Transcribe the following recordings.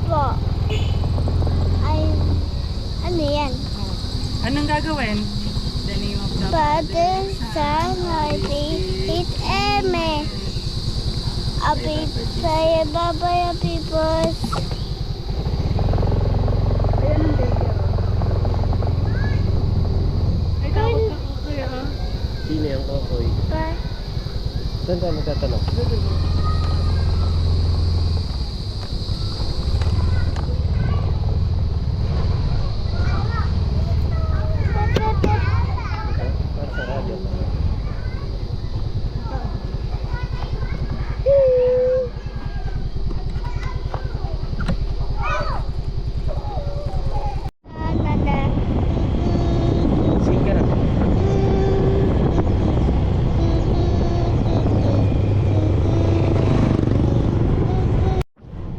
Opo. Ay, ano yan? Anong gagawin? The name of the Father, Son, Holy Spirit, Amen. Happy prayer, Baba, people. Ayan ang daycare. Ay, tawag ka ko kaya ha? Sino yung kokoy? Pa. Saan tayo magtatanong? Para sa radyo. Sige ka na.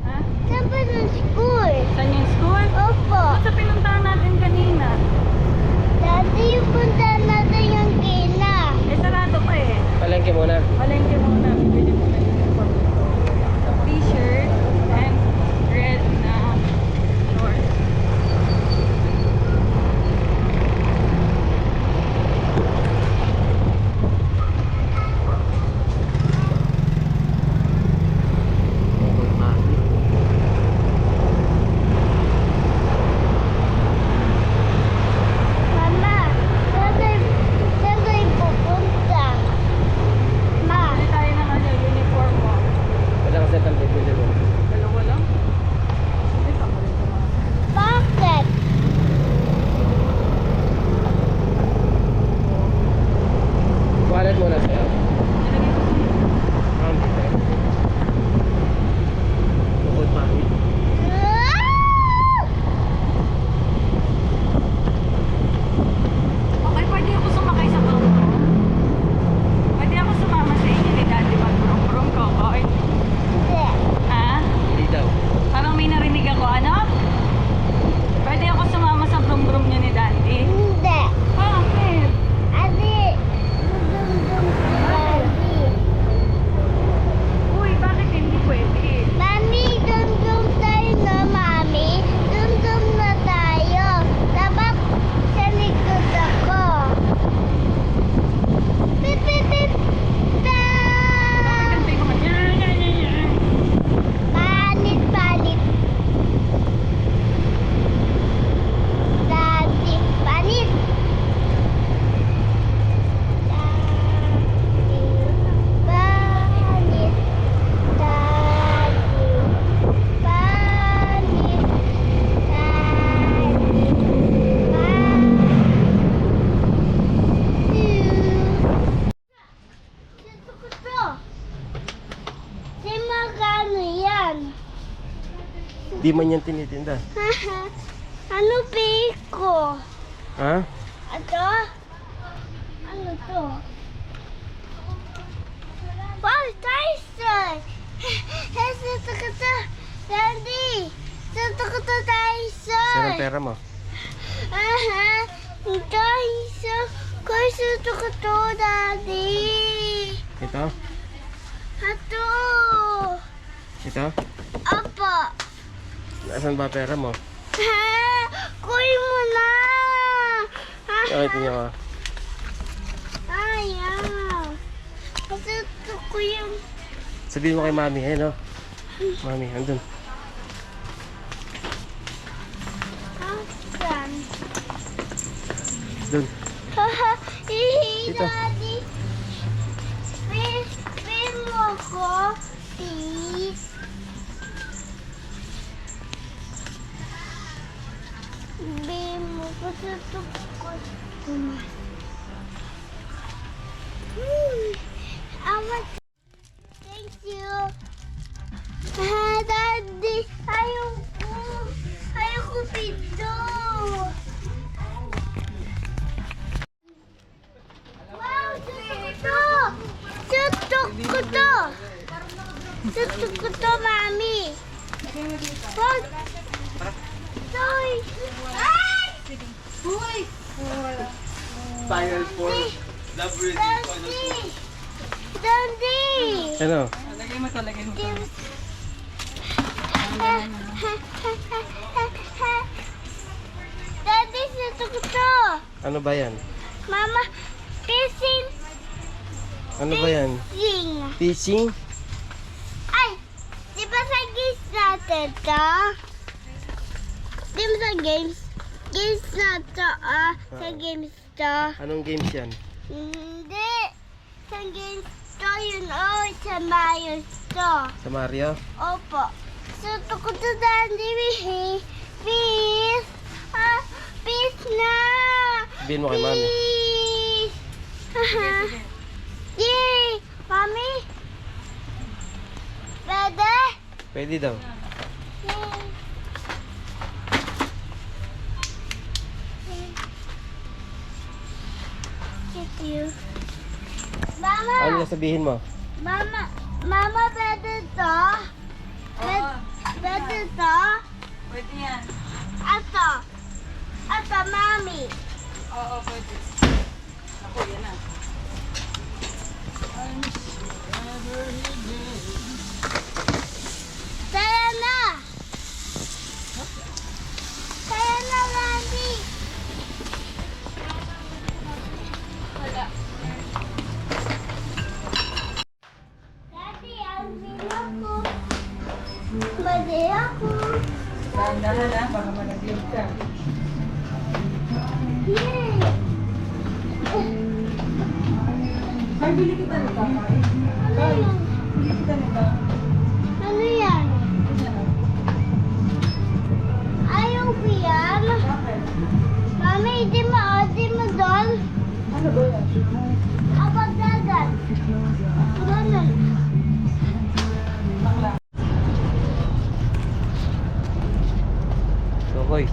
Ha? Saan ba ng school? Saan yung school? Opo. Ba't sa pinuntahan natin kanina? Dati yung punta natin yung kina. Eh, sarado pa eh. Palengke muna. Palengke muna. Bibili muna yung uniform ko. T-shirt and red na shorts. Mama, saan tayo pupunta? Ma, Bili tayo ng ano, uniform mo. Walang set ang bibili mo. Dalawa lang? Hindi pa rin ito mga. bakit? Wallet muna sa'yo. Nilagay ko sa Bukod pangit. Okay, pwede ako sumakay sa brum-brum. Pwede ako sumama sa inyo ni Daddy mag-brum-brum ko. Okay? Hindi. Ha? Hindi daw. Parang may narinig ako, ano? Pwede ako sumama sa brum-brum niyo ni Daddy? Hindi. Bakit? Adi. Dum-dum si Daddy. Uy, bakit hindi pwede? Mami, dum-dum tayo na, Mami. Dum-dum na tayo. Dapat sa likod ako. Pip, pip, pip. Ta! Kantay ko man. Yan. Palit, palit. Daddy, palit. Daddy, palit. Daddy, palit. Dito ko to. Si magkano yan? Di man yan tinitinda. Ano biko? Ha? Ito? Ano to? Wow, Tyson! Ito ko to. Daddy! Ito ko to, Tyson! Saan ang pera mo? Aha! Tyson! Kasi ito ko to, Daddy! Ito? Ito! Ito? Opo! Nasaan ba pera mo? Ha? Kuy mo na! Ito niyo ka. Ayaw! Kasi ito ko yung... Sabihin mo kay mami, ayun o. Mami, andun. Asan? Dun. Haha! Hihi, Dito. Daddy! Pin mo ko, please! Pin mo ko sa tukot. Thank you! Daddy! Ayaw ko pito! Wow! Tutok ko to! Tutok ko to, Mami! Wag! Toy! Ay! Uy! Final form. Dandy! Dandy! Ano? Lagay mo to, lagay mo to. Give- Daddy, ito ko. Ano ba yan? Mama, fishing. Ano ba yan? Fishing. Fishing? Ay, di ba sa games natin to? Di ba sa games? Games na to, sa games to. Anong games yan? Hindi. Sa games to yun, sa Mario to. Sa Mario? Opo. So, ito ko to Daddy, fish. Fish na. Sabihin mo kay mami. Fish. Yay! Mami? Pwede? Pwede daw. Yay! Thank you. Mama! Ano yung sabihin mo? Mama, pwede to? Oo. Pwede to? Pwede yan. Ato. Ato, mami. Oo, pwede. Ako, yan na. Saya na! Saya na, mami! Wala. Daddy, alvin ako. Mali ako. Dahan-dahan ha, baka malaglag ka. Yay! Ay, bili kita nito. Ano yan? Bili kita nito. Ano yan? Ayaw ko yan. Bakit? Mami, di mo doon. Ano ba yan? Abang dagat. Ganun. Bakla. Tukoy.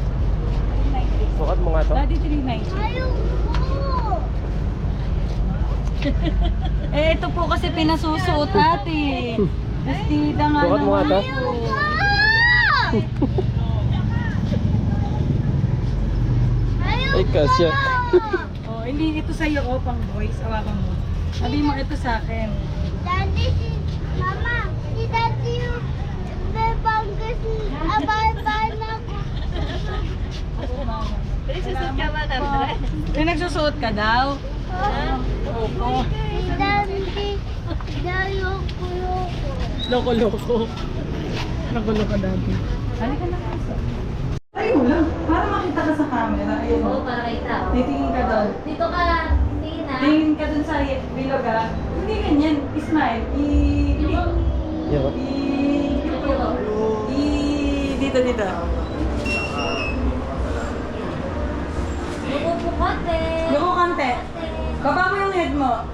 Sukat mo nga to. Daddy, 390. Ayaw ko. Eh, ito po kasi pinasusuot ate. Bastida nga Sukat mo nga to. Ayaw ko. Ayaw Ay, kasya. Oh, hindi ito sa'yo, oh, pang boys. Awakan mo. Sabi mo, ito sa akin. Daddy, Mama, si Daddy yung bebanggas abay-bay na ako. Nagsusuot ka ba, Tandre? Nagsusuot ka daw? Opo. Si Daddy, ayoko. Loko-loko. Loko-loko dati. Halika na kasi. Ayun lang. Para makita ka sa camera. Ayun. Oo, para kita. Titingin ka doon. Dito ka, tingin na. Tingin ka doon sa bilog ha. Hindi ganyan. Smile. Yo. Dito. Bukupukate. Loko kante. Baba mo yung head mo.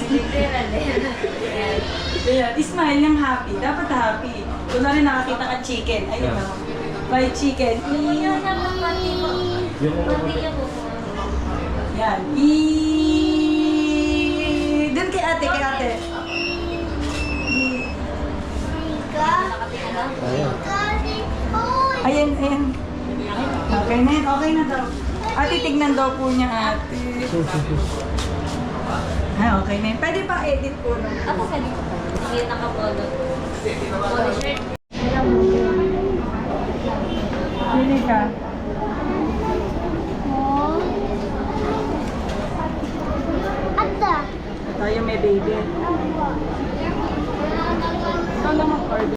Literal din. Ayan. Smile yung happy. Dapat happy. Kunwari nakakita ka chicken. Ayun o. Fried chicken. Yun naman pati mo. Pati yung buko. Yan. Doon kay ate. Ika, Ayan. Daddy, uy! Ayan. Okay na yan. Okay na daw. Ate, tignan daw po niya ate. Okay na yan. Pwede pa edit po. No? Ako sa dito. Sige, nakapolo. Polo shirt. Pili ka. Oh. Ata. Tayo may baby. Ikaw lang mag-order.